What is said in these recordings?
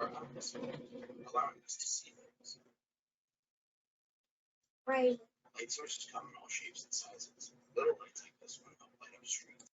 for us, allowing us to see things. Right. Light sources come in all shapes and sizes. Little lights like this one help light up streets.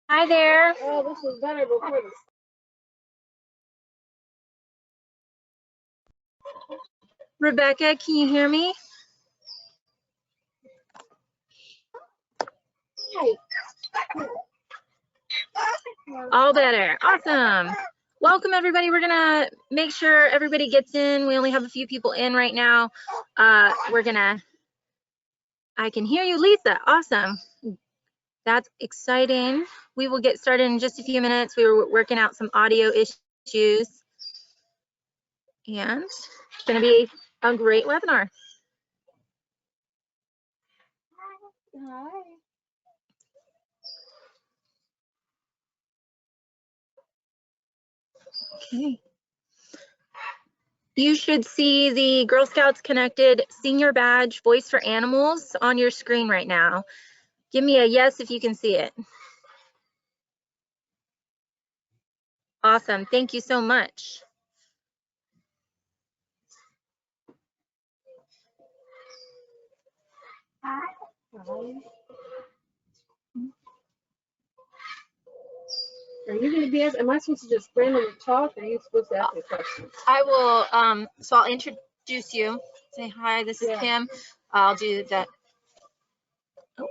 Hi there. Oh, this was better before this. Rebecca, can you hear me? All better. Awesome. Welcome, everybody. We're going to make sure everybody gets in. We only have a few people in right now. I can hear you, Lisa. Awesome. That's exciting. We will get started in just a few minutes. We were working out some audio issues. And it's going to be a great webinar. Hi. Okay. You should see the Girl Scouts Connected Senior Badge Voice for Animals on your screen right now. Give me a yes if you can see it. Awesome. Thank you so much. Hi. Are you going to be am I supposed to just randomly talk, or are you supposed to ask me questions? I will, so I'll introduce you. Say hi, this is Kim. I'll do that. Oh.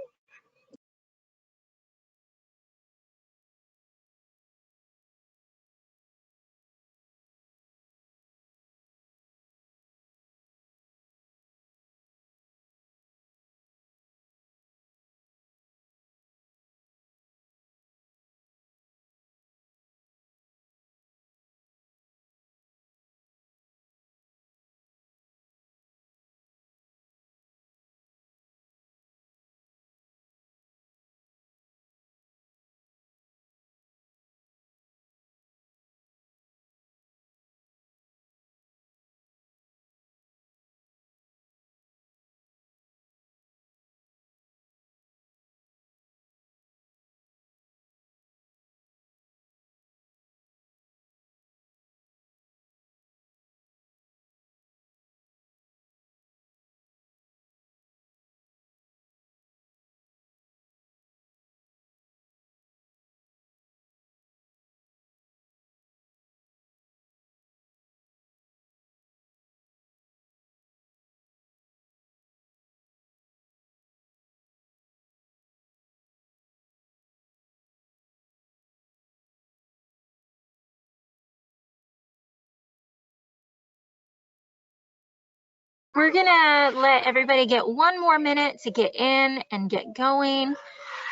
We're gonna let everybody get one more minute to get in and get going,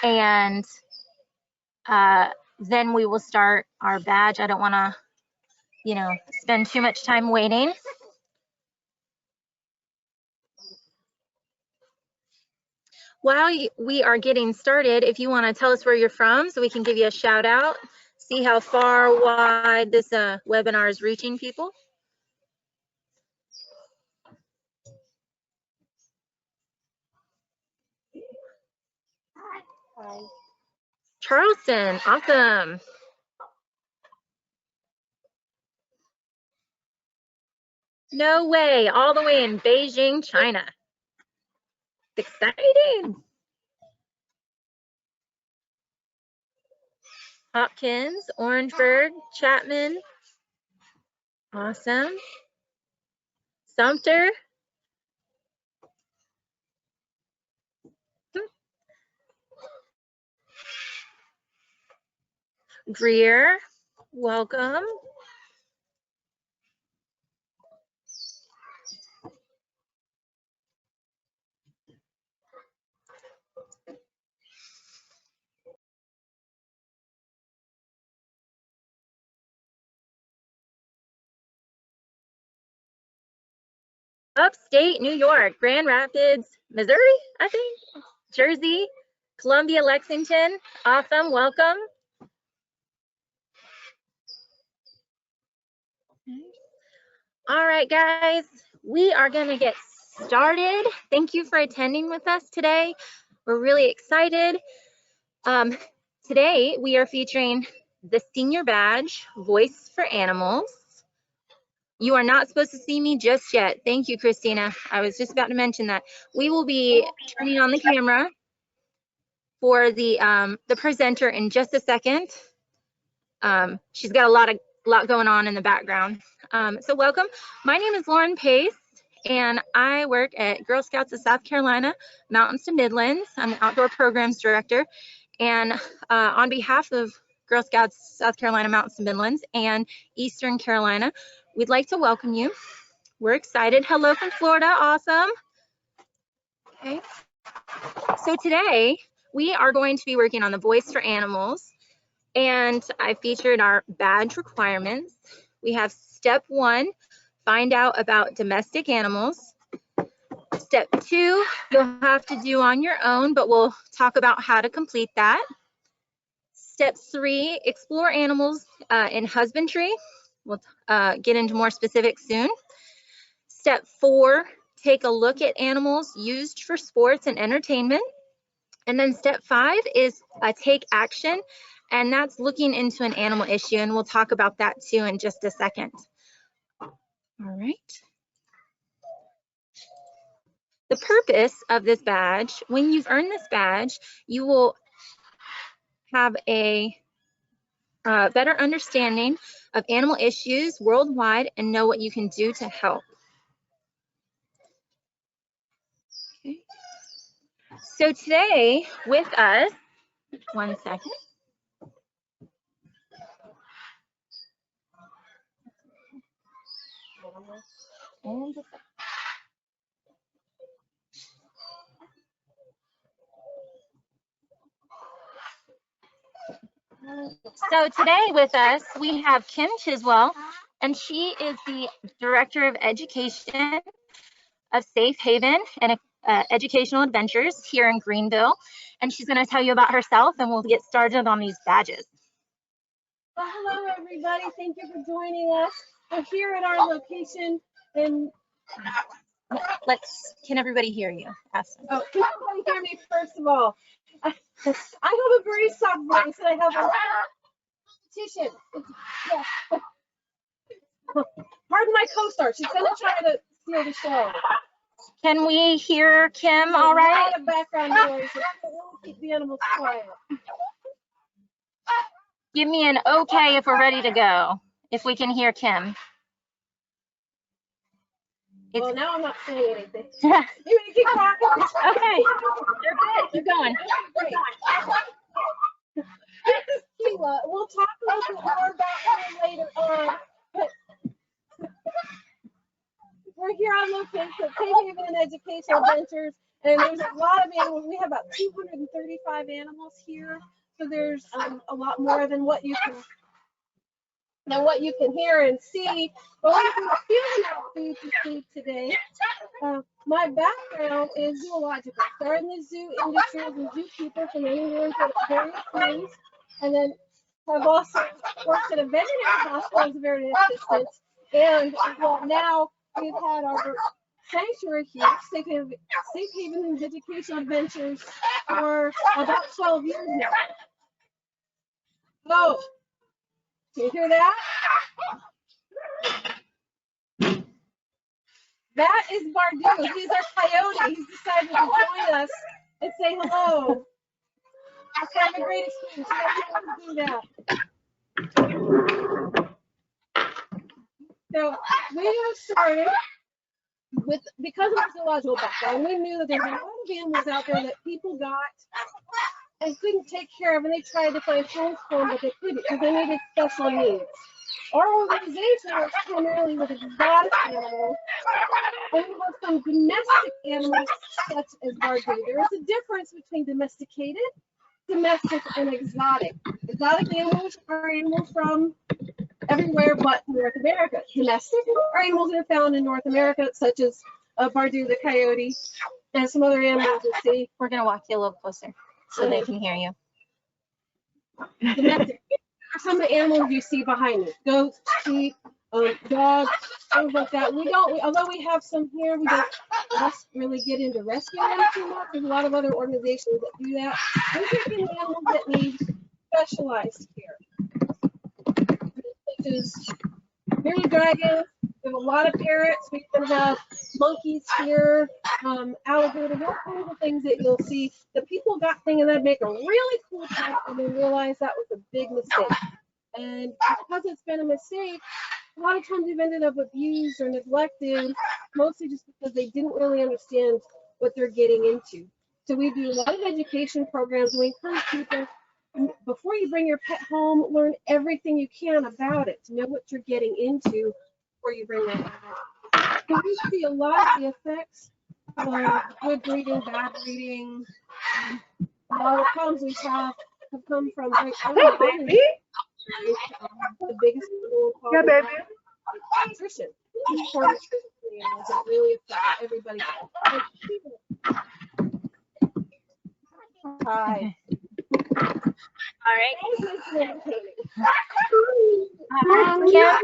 and then we will start our badge. I don't wanna, spend too much time waiting. While we are getting started, if you wanna tell us where you're from so we can give you a shout out, see how far wide this webinar is reaching people. Hi. Charleston, awesome. No way, all the way in Beijing, China. It's exciting. Hopkins, Orangeburg, Chapman. Awesome. Sumter. Greer, welcome. Upstate New York, Grand Rapids, Missouri, I think, Jersey, Columbia, Lexington. Awesome, welcome. All right, guys, we are gonna get started. Thank you for attending with us today. We're really excited. Today, we are featuring the Senior Badge, Voice for Animals. You are not supposed to see me just yet. Thank you, Christina. I was just about to mention that. We will be turning on the camera for the presenter in just a second. She's got a lot going on in the background. So welcome. My name is Lauren Pace, and I work at Girl Scouts of South Carolina, Mountains to Midlands. I'm the Outdoor Programs Director. And on behalf of Girl Scouts South Carolina, Mountains to Midlands, and Eastern Carolina, we'd like to welcome you. We're excited. Hello from Florida. Awesome. Okay. So today, we are going to be working on the voice for animals. And I featured our badge requirements. We have step 1, find out about domestic animals. Step 2, you'll have to do on your own, but we'll talk about how to complete that. Step 3, explore animals in husbandry. We'll get into more specifics soon. Step 4, take a look at animals used for sports and entertainment. And then step 5 is take action, and that's looking into an animal issue, and we'll talk about that too in just a second. All right. The purpose of this badge, when you've earned this badge, you will have a better understanding of animal issues worldwide and know what you can do to help. Okay. So today with us, one second. So today with us, we have Kim Chiswell, and she is the Director of Education of Safe Haven and Educational Adventures here in Greenville. And she's going to tell you about herself, and we'll get started on these badges. Well, hello, everybody. Thank you for joining us. We're here at our location in... Can everybody hear you? Ask them. Oh, can everybody hear me first of all? I have a very soft voice, and I have a competition. Yeah. Pardon my co-star. She's going to try to steal the show. Can we hear Kim all right? A lot of background noise. We'll keep the animals quiet. Give me an okay if we're ready to go, if we can hear Kim. Well, now I'm not saying anything. You want to keep talking? Okay, you're good. Keep going. Great. This is Keela. We'll talk a little bit more about her later on. But we're here on location at Safe Haven and Educational Adventures, and there's a lot of animals. We have about 235 animals here, so there's a lot more than what you can hear and see. But what I'm feeling out for you to see today, my background is zoological. Started in the zoo industry as a zookeeper for many years at various things, and then I've also worked at a veterinary hospital as a veterinary assistant. And well, now we've had our sanctuary here, Safe Haven and Educational Adventures, for about 12 years now. Oh, can you hear that? That is Bardu. He's our coyote. He's decided to join us and say hello. Let's have a great experience. Do that. So we have started with, because of our zoological background, we knew that there were a lot of animals out there that people got and couldn't take care of, and they tried to find homes for them, but they couldn't because they needed special needs. Our organization works primarily with exotic animals, and we have some domestic animals such as Bardu. There is a difference between domesticated, domestic, and exotic. Exotic animals are animals from everywhere but North America. Domestic are animals that are found in North America, such as Bardu the coyote, and some other animals you see. We're going to walk you a little closer so they can hear you. Domestic are some of the animals you see behind me. Goats, sheep, dogs, things like that. Although we have some here, we don't really get into rescuing them too much. There's a lot of other organizations that do that. We're taking animals that need specialized care, such as bearded dragons, We have a lot of parrots. We can have monkeys here, alligators, all kinds of things that you'll see. The people got thinking they'd make a really cool pet and then realized that was a big mistake. And because it's been a mistake, a lot of times they've ended up abused or neglected, mostly just because they didn't really understand what they're getting into. So we do a lot of education programs. We encourage people, before you bring your pet home, learn everything you can about it to know what you're getting into before you bring that home. So we see a lot of the effects of good breeding, bad breeding. A lot of the problems we have come from right the biggest problem is nutrition. Poor nutrition for the animals that really affect everybody. Hi. All right. Kim,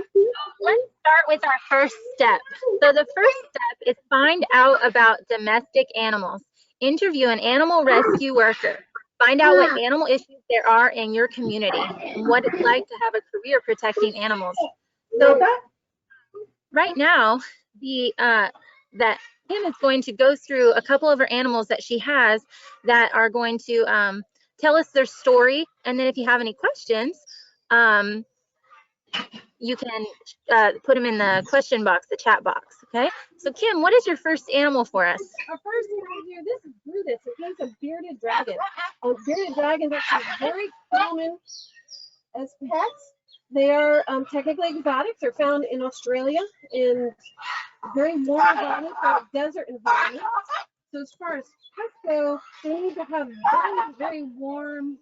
let's start with our first step. So the first step is find out about domestic animals. Interview an animal rescue worker. Find out what animal issues there are in your community and what it's like to have a career protecting animals. So right now, that Kim is going to go through a couple of her animals that she has that are going to tell us their story. And then if you have any questions, you can put them in the question box, the chat box, okay? So Kim, what is your first animal for us? Our first animal here, this is Brutus. He's a bearded dragon. Bearded dragons are very common as pets. They are technically exotic. They're found in Australia in very warm environments, like desert environments. So as far as pets go, they need to have very, very warm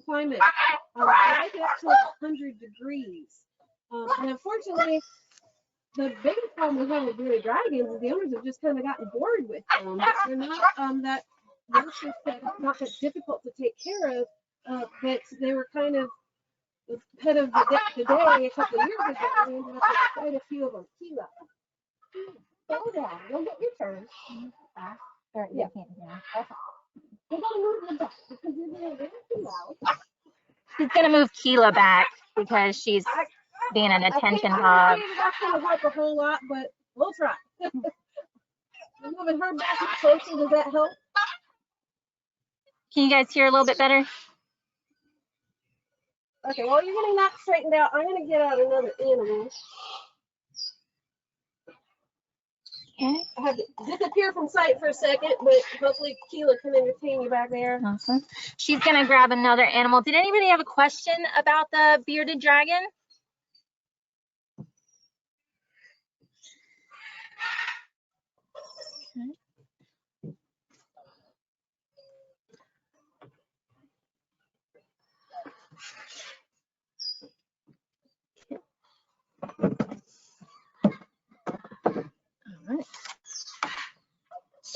climate. I get up to 100 degrees. And unfortunately, the biggest problem we have with bearded dragons is the owners have just kind of gotten bored with them. They're not that nurture pet, not that difficult to take care of, but they were kind of the pet of the day a couple of years ago. We ended up with quite a few of them. Keela. Slow down. You'll get your turn. All right, yeah. We're going to move them back because you're being very too loud. She's going to move Keela back because she's being an attention hog. That's going to help a whole lot, but we'll try. Moving her back closer, does that help? Can you guys hear a little bit better? Okay, while you're getting that straightened out, I'm going to get out another animal. Okay. I have to disappear from sight for a second, but hopefully Keela can entertain you back there. Awesome. She's going to grab another animal. Did anybody have a question about the bearded dragon?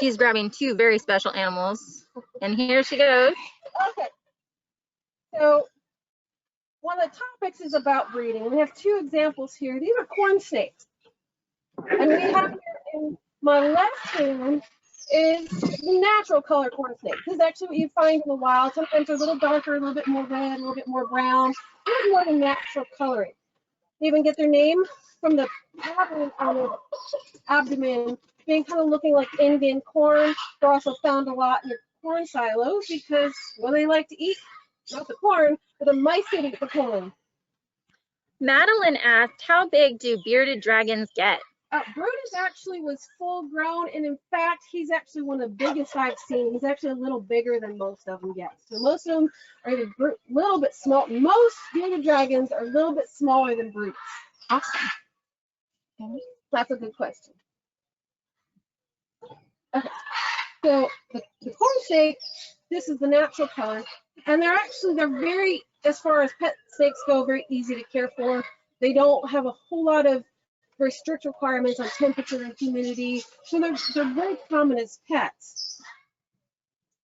She's grabbing two very special animals, and here she goes. Okay. So one of the topics is about breeding. We have two examples here. These are corn snakes. And we have here in my left hand is the natural color corn snake. This is actually what you find in the wild. Sometimes they're a little darker, a little bit more red, a little bit more brown, a little more than natural coloring. They even get their name from the pattern on the abdomen being kind of looking like Indian corn. They're also found a lot in the corn silos because, well, they like to eat, not the corn, but the mice that eat the corn. Madeline asked, how big do bearded dragons get? Brutus actually was full grown, and in fact, he's actually one of the biggest I've seen. He's actually a little bigger than most of them get. So most of them are a little bit small. Most bearded dragons are a little bit smaller than Brutus. Awesome. Okay. That's a good question. Okay, so the corn snake, this is the natural color, and they're very, as far as pet snakes go, very easy to care for. They don't have a whole lot of very strict requirements on temperature and humidity, so they're very common as pets.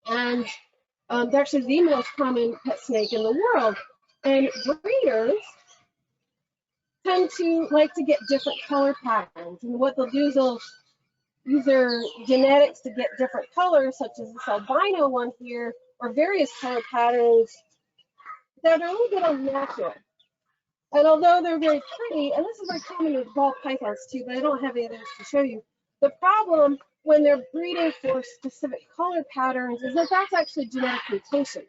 And they're actually the most common pet snake in the world. And breeders tend to like to get different color patterns, and what they'll do is they'll use their genetics to get different colors, such as this albino one here, or various color patterns that are a little bit unnatural. And although they're very pretty, and this is very common with ball pythons too, but I don't have any others to show you. The problem when they're breeding for specific color patterns is that that's actually genetic mutation.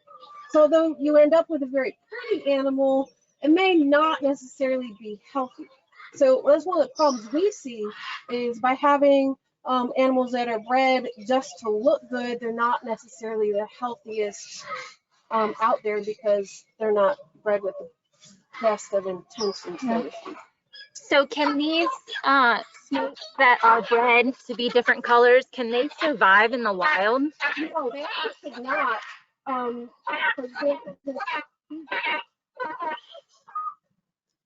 So although you end up with a very pretty animal, it may not necessarily be healthy. So that's one of the problems we see is by having animals that are bred just to look good, they're not necessarily the healthiest out there because they're not bred with the best of intentions. So can these snakes that are bred to be different colors, can they survive in the wild? No, they actually could not. For example,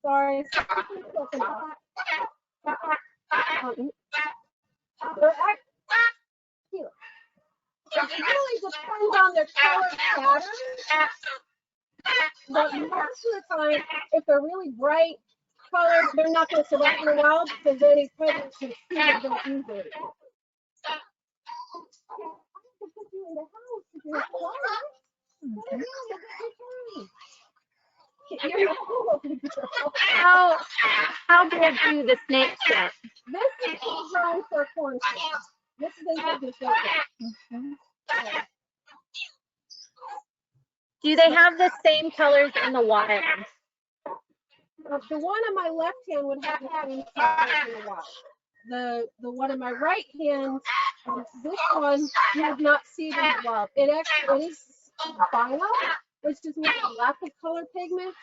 sorry. It really depends on their color pattern. But most of the time, if they're really bright colors, they're not going to survive in the wild because any predators can see them don't use it. How big do the snakes get? This is designed for corn snakes. This is a good snake. Do they have the same colors in the wild? The one on my left hand would have the same colors in the wild. The one on my right hand, this one, you would not see it in the wild. It actually is albino, which just means lack of color pigment,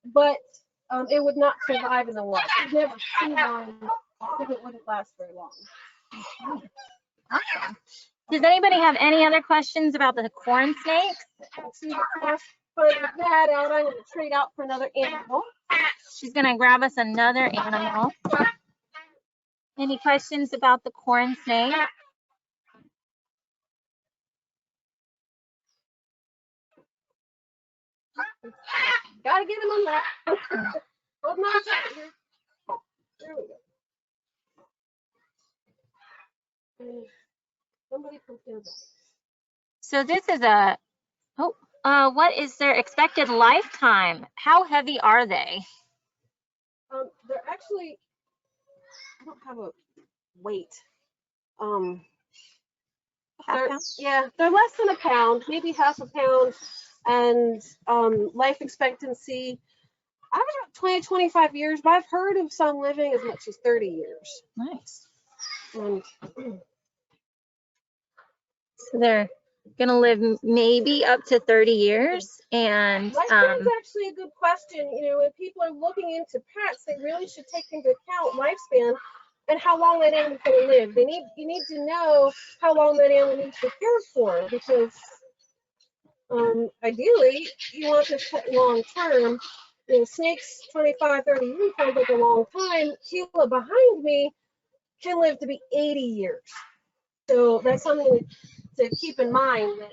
but it would not survive in the wild. You'd never see one if it wouldn't last very long. Awesome. Does anybody have any other questions about the corn snakes? See the first put that out. I'm going to trade out for another animal. She's going to grab us another animal. Any questions about the corn snake? Gotta get him on that. Hold on here. There we go. Somebody put them. So this is what is their expected lifetime? How heavy are they? They're actually, I don't have a weight. They're less than a pound, maybe half a pound, and life expectancy, I was about 20, 25 years, but I've heard of some living as much as 30 years. Nice. And, so they're gonna live maybe up to 30 years. And lifespan's actually a good question. You know, when people are looking into pets, they really should take into account lifespan and how long that animal's going to live. You need to know how long that animal needs to care for, because ideally you want this pet long term. You know, snakes 25, 30 years sounds like a long time. Keela behind me can live to be 80 years. So that's something to keep in mind, that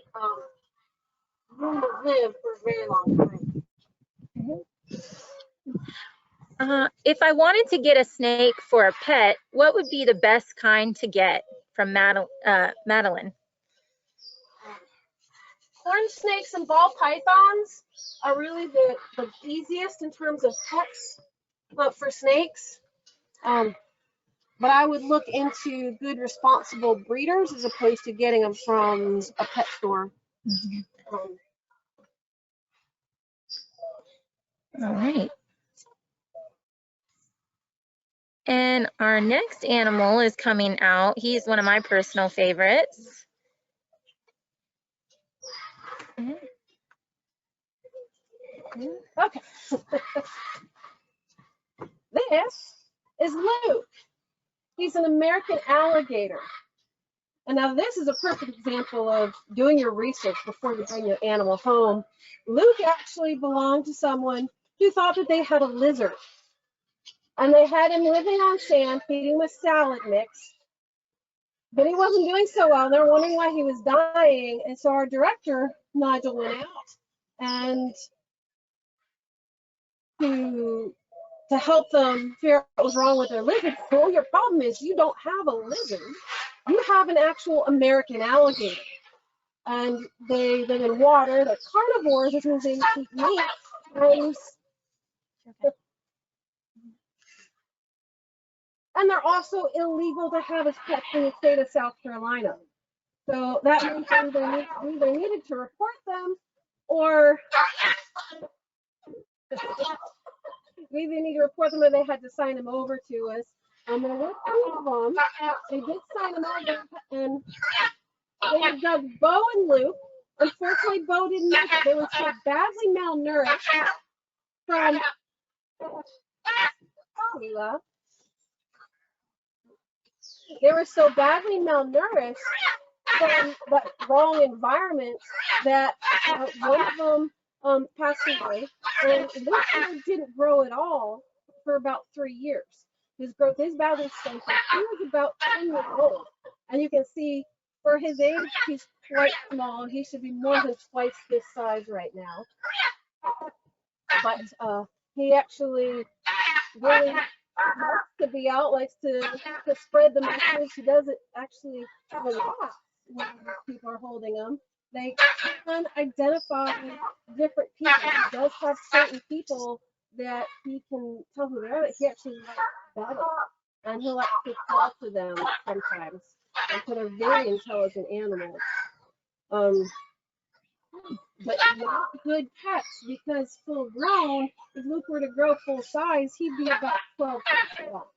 you will live for a very long time. If I wanted to get a snake for a pet, what would be the best kind to get from Madeline? Corn snakes and ball pythons are really the easiest in terms of pets, but for snakes. But I would look into good, responsible breeders as opposed to getting them from a pet store. Mm-hmm. All right. And our next animal is coming out. He's one of my personal favorites. Okay. This is Luke. He's an American alligator. And now this is a perfect example of doing your research before you bring your animal home. Luke actually belonged to someone who thought that they had a lizard. And they had him living on sand, feeding him a salad mix. But he wasn't doing so well. They were wondering why he was dying. And so our director, Nigel, went out and to help them figure out what was wrong with their lizard. Well, your problem is you don't have a lizard. You have an actual American alligator. And they live in water. They're carnivores, which means they eat meat. And Okay. And they're also illegal to have as pets in the state of South Carolina. So that means we either needed to report them or we either need to report them or they had to sign them over to us. And there were 2 of them. They did sign them over, and they had dug Bo and Luke. Unfortunately, Bo didn't make it. They were so badly malnourished from they were so badly malnourished from that wrong environment that one of them passed away, and Luke didn't grow at all for about 3 years. His growth is badly stunted. He was about 10 years old, and you can see for his age, he's quite small. He should be more than twice this size right now. But he actually really likes to be out, likes to spread the message. He doesn't actually relax when people are holding him. They can identify different people. He does have certain people that he can tell who they are, that he actually likes better. And he'll actually call to them sometimes. And so they're very intelligent animals. But not good pets, because full grown, if Luke were to grow full size, he'd be about 12 feet long.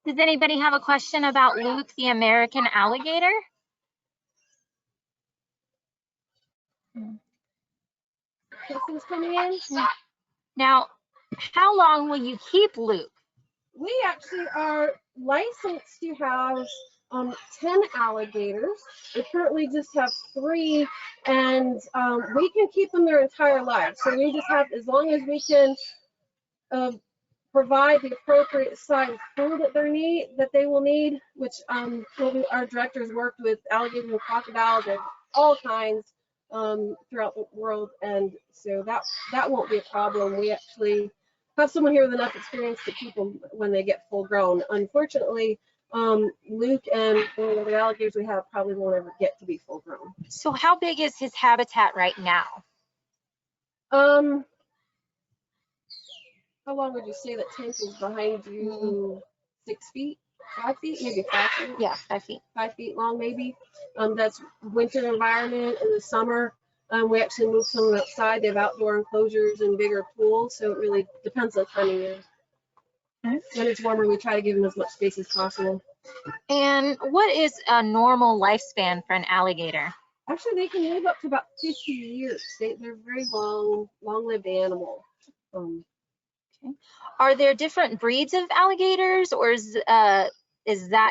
Does anybody have a question about Luke, the American alligator? Questions coming in? Now, how long will you keep Luke? We actually are licensed to have 10 alligators. We currently just have 3, and we can keep them their entire lives. So we just have, as long as we can provide the appropriate size food that they will need, which our directors worked with alligators and crocodiles and all kinds throughout the world, and so that won't be a problem. We actually have someone here with enough experience to keep them when they get full grown. Unfortunately, Luke and the alligators we have probably won't ever get to be full grown. So how big is his habitat right now? How long would you say that tent is behind you? 6 feet? 5 feet? Maybe 5 feet? Yeah, 5 feet. 5 feet long, maybe. That's winter environment. In the summer, we actually move some of them outside. They have outdoor enclosures and bigger pools, so it really depends on time of year. When it's warmer, we try to give them as much space as possible. And what is a normal lifespan for an alligator? Actually, they can live up to about 50 years. They're very long-lived animal. Okay. Are there different breeds of alligators, or is that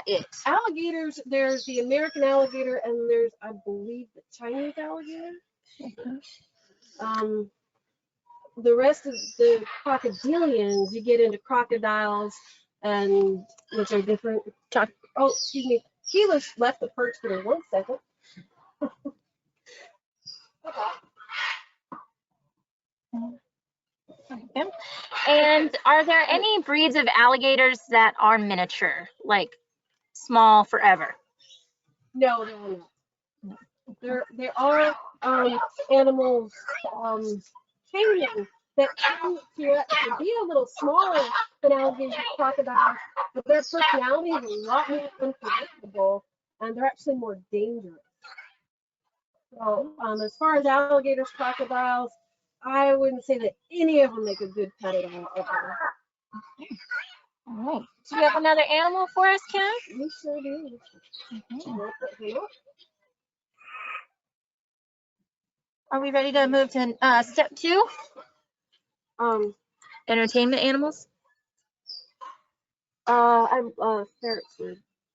it? Alligators, there's the American alligator, and there's, I believe, the Chinese alligator. The rest of the crocodilians, you get into crocodiles, and which are different. Oh, excuse me. Keela left the perch for 1 second. Okay. And are there any breeds of alligators that are miniature, like small forever? No, there are animals, canines that tend to be a little smaller than alligators and crocodiles, but their personality is a lot more unpredictable, and they're actually more dangerous. So as far as alligators, crocodiles, I wouldn't say that any of them make a good pet at all. Okay. All right. Do you have another animal for us, Kim? We sure do. Okay. Are we ready to move to step 2? Entertainment animals? Ferrets.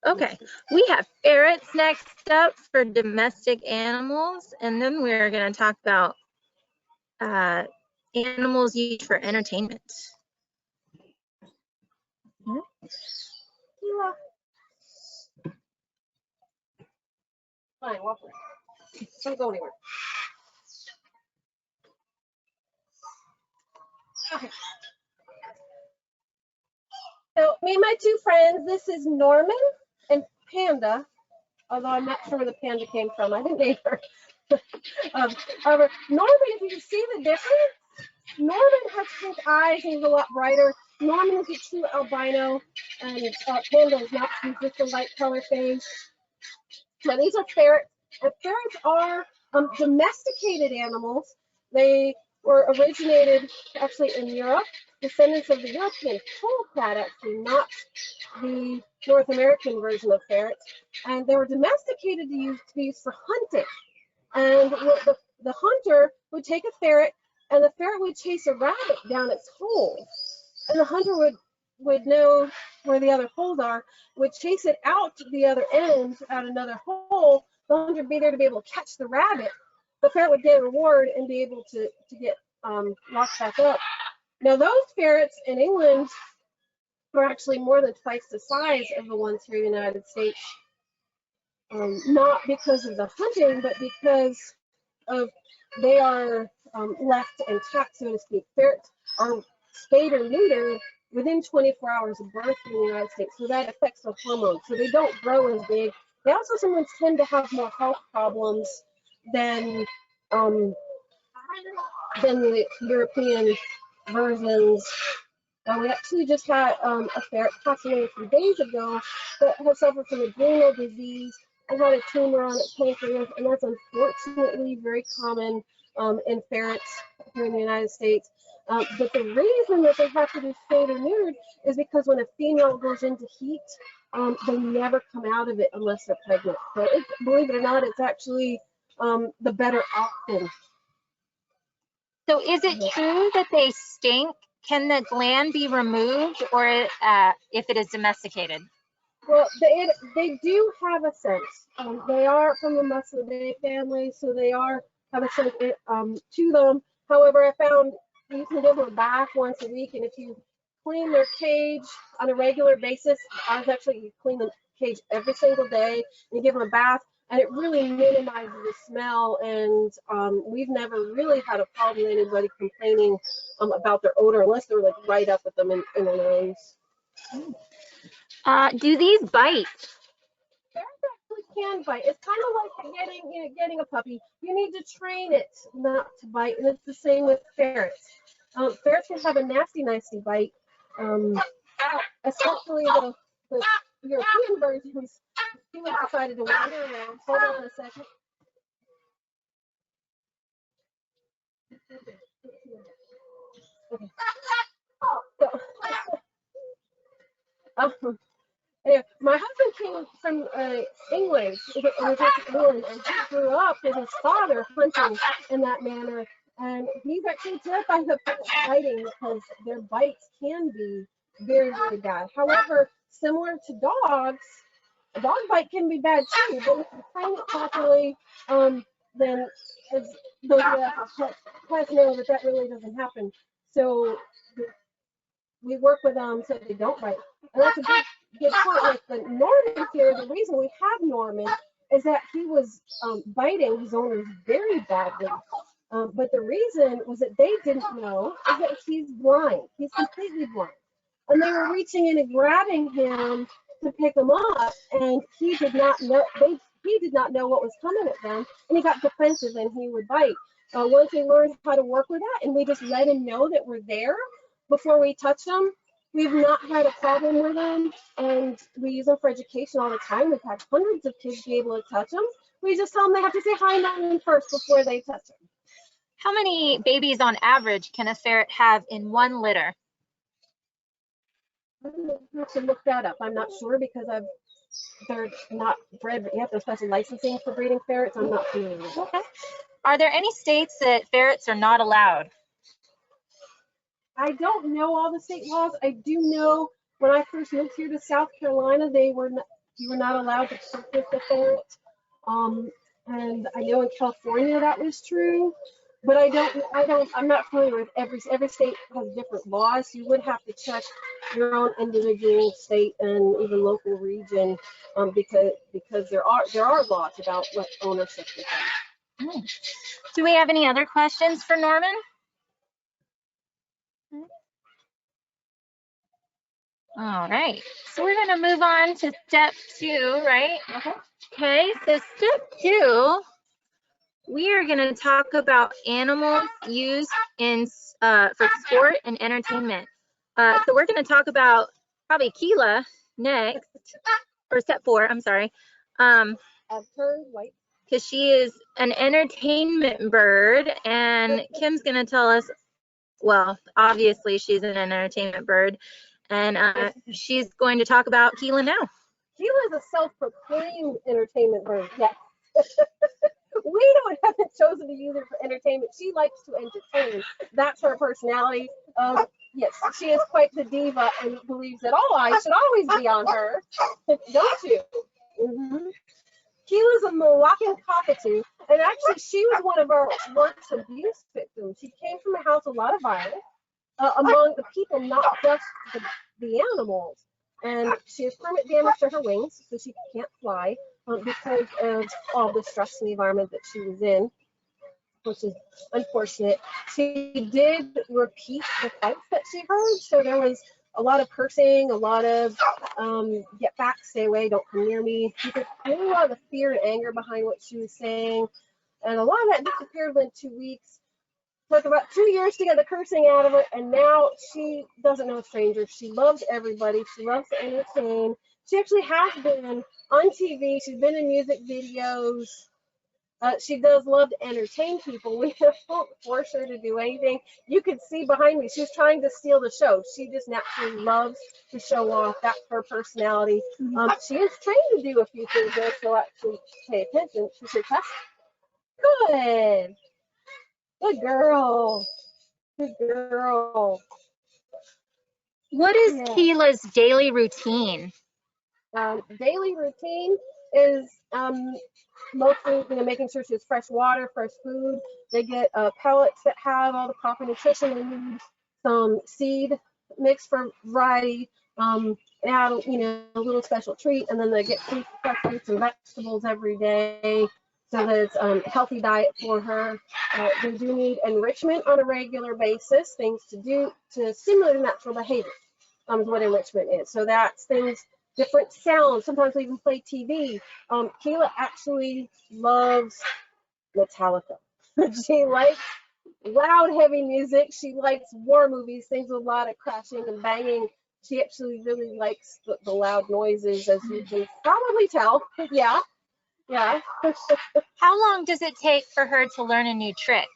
Okay, we have ferrets next up for domestic animals, and then we're going to talk about animals used for entertainment. Fine, walk away. Don't go anywhere. Okay. So me and my 2 friends, this is Norman and Panda, although I'm not sure where the panda came from. I didn't name her. However, Norman, if you can see the difference, Norman has pink eyes and he's a lot brighter. Norman is a true albino, and Panda is not. He's just a light color face. Now these are ferrets. And ferrets are domesticated animals. They were originated actually in Europe, descendants of the European polecat, actually, not the North American version of ferrets. And they were domesticated to be used for hunting. And the hunter would take a ferret, and the ferret would chase a rabbit down its hole. And the hunter would know where the other holes are, would chase it out to the other end at another hole. The hunter would be there to be able to catch the rabbit. The ferret would get a reward and be able to get locked back up. Now those ferrets in England are actually more than twice the size of the ones here in the United States. Not because of the hunting, but because of they are left intact, so to speak. Ferrets are spayed or neutered within 24 hours of birth in the United States, so that affects their hormones. So they don't grow as big. They also sometimes tend to have more health problems than the European versions. We actually just had a ferret pass away a few days ago that has suffered from adrenal disease and had a tumor on its pancreas, and that's unfortunately very common in ferrets here in the United States. But the reason that they have to be spayed or neutered is because when a female goes into heat, they never come out of it unless they're pregnant. So believe it or not, it's actually the better option. So is it true that they stink? Can the gland be removed, or if it is domesticated? Well, they do have a sense. They are from the Muscelidae family, so they have a sense to them. However, I found you can give them a bath once a week, and if you clean their cage on a regular basis, you clean the cage every single day, and you give them a bath, and it really minimizes the smell. And we've never really had a problem with anybody complaining about their odor unless they're like right up with them in their nose. Do these bite? Ferrets actually can bite. It's kind of like getting a puppy. You need to train it not to bite, and it's the same with ferrets. Ferrets can have a nasty bite, especially the European versions. He decided to wander around. Hold on a second. Okay. Anyway, my husband came from England, and he grew up with his father hunting in that manner. And he's actually terrified of biting because their bites can be very, very bad. However, similar to dogs, a dog bite can be bad too, but if you train it properly, then as those pets know that really doesn't happen. So we work with them so they don't bite. And that's a good point. Like the Norman here, the reason we have Norman is that he was biting his owners very badly. But the reason was that they didn't know is that he's blind. He's completely blind. And they were reaching in and grabbing him to pick him up, and he did not know. He did not know what was coming at them, and he got defensive and he would bite. Once we learned how to work with that, and we just let him know that we're there before we touch them, we've not had a problem with them, and we use them for education all the time. We've had hundreds of kids be able to touch them. We just tell them they have to say hi Norman first before they touch them. How many babies on average can a ferret have in one litter? I have to look that up. I'm not sure because they're not bred. You have to have special licensing for breeding ferrets. I'm not familiar with that. Okay. Are there any states that ferrets are not allowed? I don't know all the state laws. I do know when I first moved here to South Carolina, you were not allowed to purchase a ferret. And I know in California that was true, but I'm not familiar with every state has different laws. You would have to check your own individual state and even local region, because there are laws about what ownership is. Do we have any other questions for Norman? All right, so we're going to move on to step 2, right? Okay, so step 2 We are going to talk about animals used in for sport and entertainment. So we're going to talk about probably Keela next, or step 4, I'm sorry. Because she is an entertainment bird, and Kim's going to tell us, well, obviously she's an entertainment bird, and she's going to talk about Keela now. Keela is a self-proclaimed entertainment bird. Yes. We haven't chosen to use her for entertainment. She likes to entertain. That's her personality. Yes, she is quite the diva and believes that all eyes should always be on her. Don't you? Mm-hmm. Keela's a Moroccan cockatoo, and actually she was one of our worst abuse victims. She came from a house with a lot of violence among the people, not just the animals. And she has permanent damage to her wings, so she can't fly because of all the stress in the environment that she was in, which is unfortunate. She did repeat the fights that she heard, so there was a lot of cursing, a lot of get back, stay away, don't come near me. You could feel a lot of the fear and anger behind what she was saying, and a lot of that disappeared within 2 weeks. Took about 2 years to get the cursing out of it, and now she doesn't know strangers. She loves everybody. She loves to entertain. She actually has been on TV. She's been in music videos. She does love to entertain people. We don't force her to do anything. You could see behind me, she's trying to steal the show. She just naturally loves to show off. That's her personality. She is trained to do a few things though, so actually pay attention. She's her test. Good. Good girl. Good girl. What is Keela's daily routine? Daily routine is mostly making sure she has fresh water, fresh food. They get pellets that have all the proper nutrition they need, some seed mix for variety, add a little special treat, and then they get fresh fruits and vegetables every day. So that it's a healthy diet for her. They do need enrichment on a regular basis, things to do to stimulate natural behavior. Is what enrichment is. So that's things, different sounds. Sometimes we even play TV. Keela actually loves Metallica. She likes loud, heavy music. She likes war movies, things with a lot of crashing and banging. She actually really likes the loud noises, as you can probably tell. Yeah. Yeah. How long does it take for her to learn a new trick?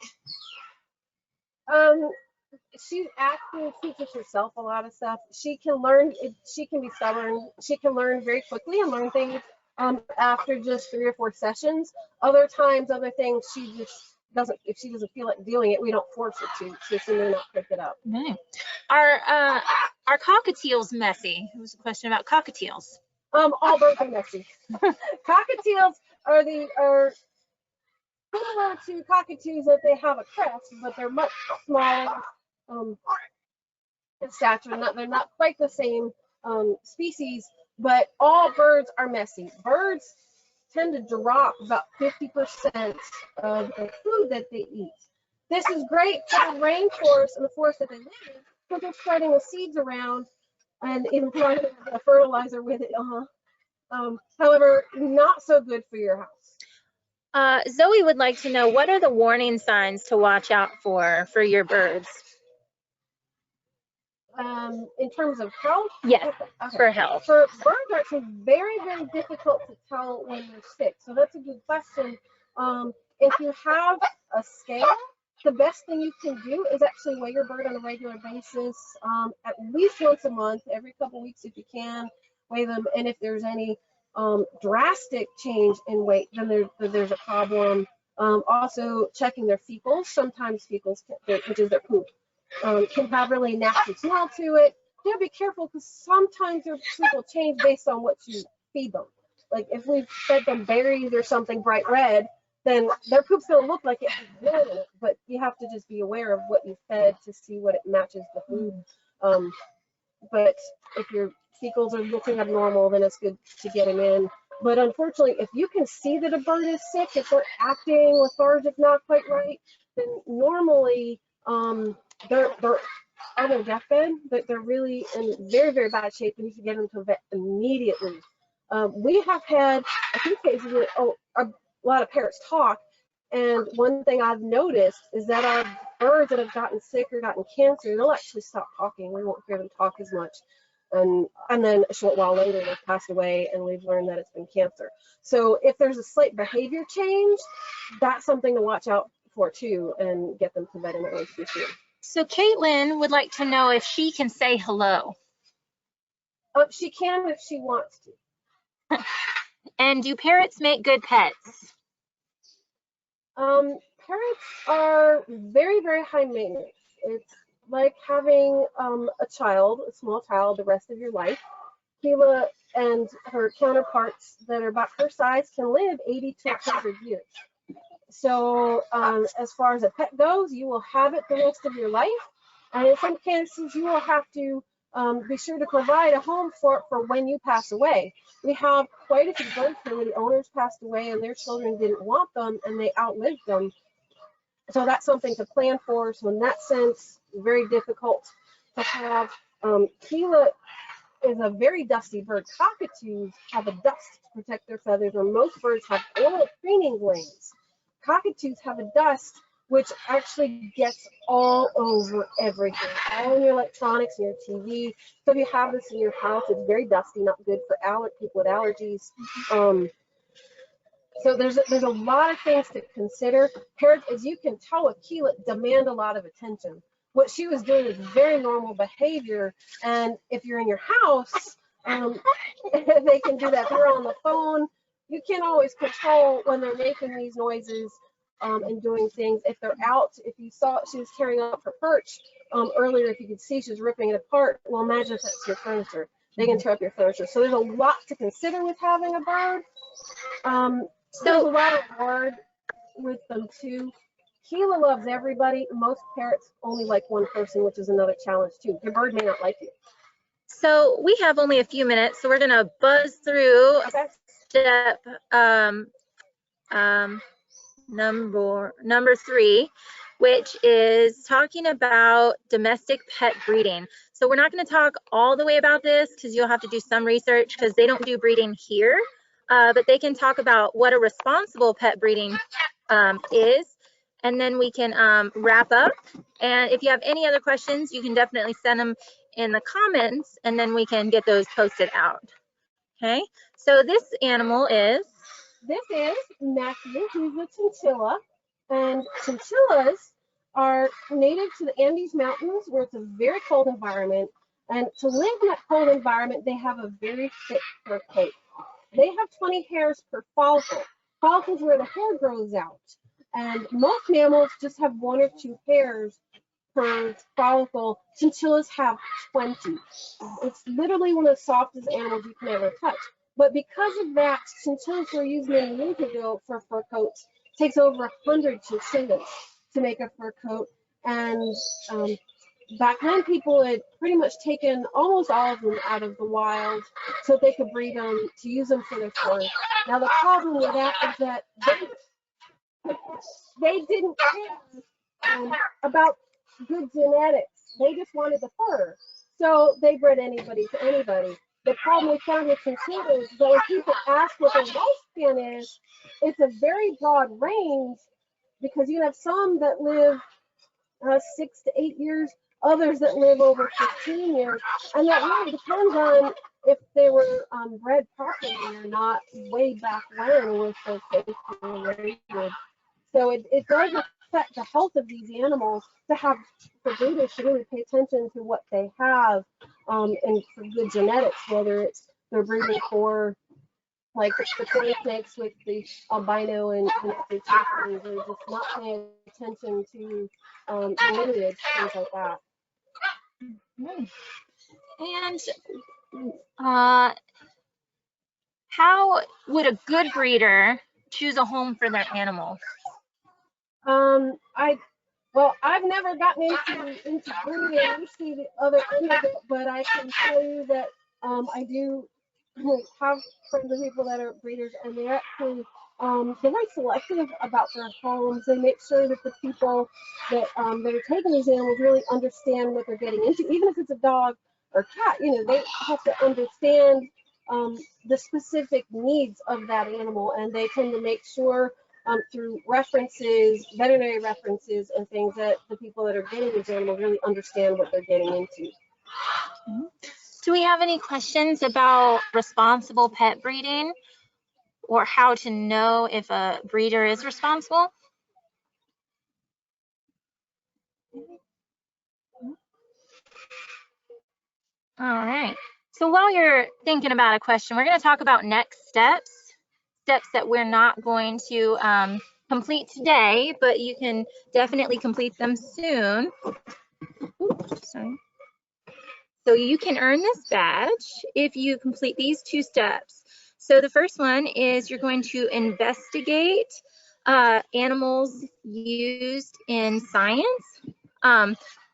She actually teaches herself a lot of stuff. She can learn. She can be stubborn. She can learn very quickly and learn things after just 3 or 4 sessions. Other times, other things, she just doesn't. If she doesn't feel like doing it, we don't force her to. So she may not pick it up. Okay. Are cockatiels messy? It was a question about cockatiels. All birds are messy. Cockatiels are similar to cockatoos that they have a crest, but they're much smaller in stature. They're not quite the same species, but all birds are messy. Birds tend to drop about 50% of the food that they eat. This is great for the rainforest and the forest that they live in, because they're spreading the seeds around and even providing a fertilizer with it. However, not so good for your house. Zoe would like to know, what are the warning signs to watch out for your birds? In terms of health? Yes, okay. For health. For birds, are actually very, very difficult to tell when they're sick. So that's a good question. If you have a scale, the best thing you can do is actually weigh your bird on a regular basis, at least once a month, every couple weeks if you can, weigh them. And if there's any drastic change in weight, then there's a problem. Also checking their fecals. Sometimes fecals, which is their poop, can have really nasty smell to it. You gotta be careful because sometimes their poop will change based on what you feed them. Like if we fed them berries or something bright red, then their poop's gonna look like it has wood in it, but you have to just be aware of what you fed to see what it matches the food. But if your fecals are looking abnormal, then it's good to get them in. But unfortunately, if you can see that a bird is sick, if they're acting lethargic, not quite right, then normally they're on their deathbed, but they're really in very, very bad shape, and you can get them to a vet immediately. We have had a few cases where a lot of parrots talk, And one thing I've noticed is that our birds that have gotten sick or gotten cancer, they'll actually stop talking. We won't hear them talk as much. And then a short while later, they've passed away, and we've learned that it's been cancer. So if there's a slight behavior change, that's something to watch out for too, and get them to veterinarians too soon. So Caitlin would like to know if she can say hello. She can if she wants to. And do parrots make good pets? Parrots are very, very high maintenance. It's like having a child, a small child, the rest of your life. Keela and her counterparts that are about her size can live 80 to 100 years. So as far as a pet goes, you will have it the rest of your life. And in some cases, you will have to be sure to provide a home for when you pass away. We have quite a few birds here where the owners passed away and their children didn't want them and they outlived them. So that's something to plan for. So in that sense, very difficult to have. Keela is a very dusty bird. Cockatoos have a dust to protect their feathers, or most birds have oil cleaning glands. Cockatoos have a dust which actually gets all over everything, all in your electronics and your TV. So if you have this in your house, it's very dusty, not good for people with allergies. So there's a lot of things to consider. Parrots, as you can tell with Keela, demand a lot of attention. What she was doing is very normal behavior, and if you're in your house, they can do that. If you're on the phone, you can't always control when they're making these noises and doing things. If they're out, if you saw she was tearing up her perch earlier, if you could see she was ripping it apart, well, imagine if that's your furniture. They can tear up your furniture. So there's a lot to consider with having a bird. There's a lot of reward with them too. Keela loves everybody. Most parrots only like one person, which is another challenge too. Your bird may not like you. So we have only a few minutes, so we're gonna buzz through step number 3, which is talking about domestic pet breeding. So we're not going to talk all the way about this because you'll have to do some research because they don't do breeding here, but they can talk about what a responsible pet breeding is, and then we can wrap up. And if you have any other questions, you can definitely send them in the comments, and then we can get those posted out. Okay, so this animal is? This is Matthew, who's a chinchilla, and chinchillas are native to the Andes Mountains, where it's a very cold environment, and to live in that cold environment, they have a very thick fur coat. They have 20 hairs per follicle. Follicles where the hair grows out, and most mammals just have 1 or 2 hairs per follicle. Chinchillas have 20. It's literally one of the softest animals you can ever touch. But because of that, chinchillas were used many years ago for fur coats. It takes over 100 chinchillas to make a fur coat. And back then, people had pretty much taken almost all of them out of the wild so they could breed them to use them for their fur. Now, the problem with that is that they didn't care about good genetics. They just wanted the fur. So they bred anybody to anybody. The problem we found with chinchillas is that when people ask what their lifespan is, it's a very broad range because you have some that live 6 to 8 years, others that live over 15 years, and that really depends on if they were bred properly or not way back when with the safety rated. So it does affect the health of these animals to have, for breeders to really pay attention to what they have and for good genetics, whether it's they're breeding for like the twin snakes with the albino and the chickens, or just not paying attention to lineage, things like that. And how would a good breeder choose a home for their animal? I've never gotten into breeding. You see the other end of it, but I can tell you that I do have friends of people that are breeders, and they're actually they're very selective about their homes. They make sure that the people that that are taking these animals really understand what they're getting into, even if it's a dog or cat. You know, they have to understand the specific needs of that animal, and they tend to make sure through references, veterinary references, and things that the people that are getting these animals really understand what they're getting into. Do we have any questions about responsible pet breeding or how to know if a breeder is responsible? All right. So while you're thinking about a question, we're going to talk about next steps that we're not going to complete today, but you can definitely complete them soon. Oops, sorry. So you can earn this badge if you complete these 2 steps. So the first one is you're going to investigate animals used in science.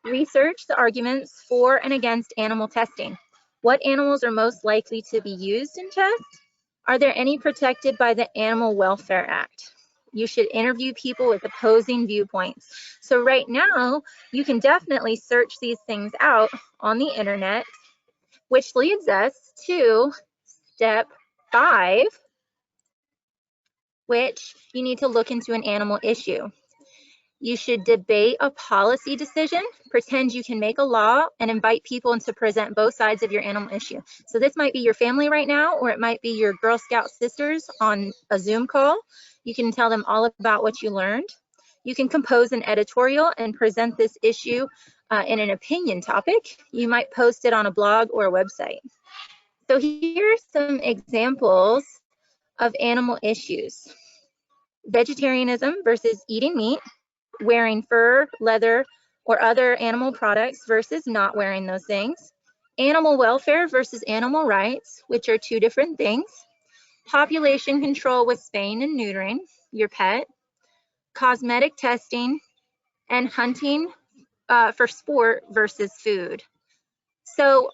Research the arguments for and against animal testing. What animals are most likely to be used in tests? Are there any protected by the Animal Welfare Act? You should interview people with opposing viewpoints. So right now, you can definitely search these things out on the internet, which leads us to step 5, which you need to look into an animal issue. You should debate a policy decision, pretend you can make a law, and invite people to present both sides of your animal issue. So this might be your family right now, or it might be your Girl Scout sisters on a Zoom call. You can tell them all about what you learned. You can compose an editorial and present this issue in an opinion topic. You might post it on a blog or a website. So here are some examples of animal issues. Vegetarianism versus eating meat. Wearing fur, leather, or other animal products versus not wearing those things. Animal welfare versus animal rights, which are 2 different things. Population control with spaying and neutering your pet. Cosmetic testing, and hunting for sport versus food. So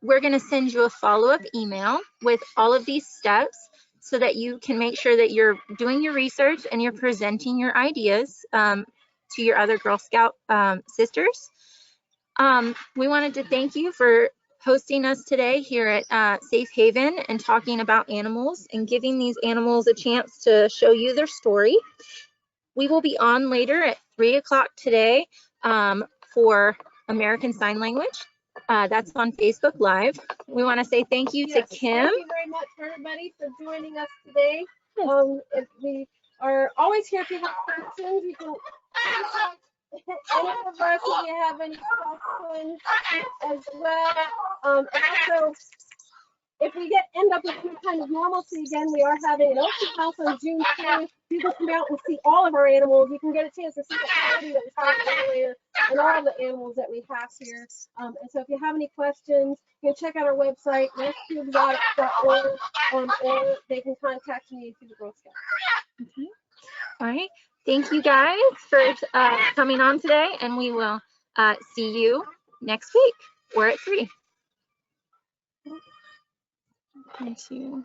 we're going to send you a follow-up email with all of these steps so that you can make sure that you're doing your research and you're presenting your ideas to your other Girl Scout sisters. We wanted to thank you for hosting us today here at Safe Haven and talking about animals and giving these animals a chance to show you their story. We will be on later at 3 o'clock today for American Sign Language. That's on Facebook Live. We want to say thank you to Kim. Thank you very much for everybody for joining us today. If we are always here if you have questions. You can contact any of us if you have any questions as well. Also, if we end up with some kind of normalcy again, we are having an open house on June 20th. People come out and see all of our animals. You can get a chance to see the quality that we started earlier and all the animals that we have here. And so if you have any questions, you can check out our website, rescueexotics.org, or they can contact me through the Girl Scouts. Okay. All right. Thank you guys for coming on today, and we will see you next week or at 3. Thank you.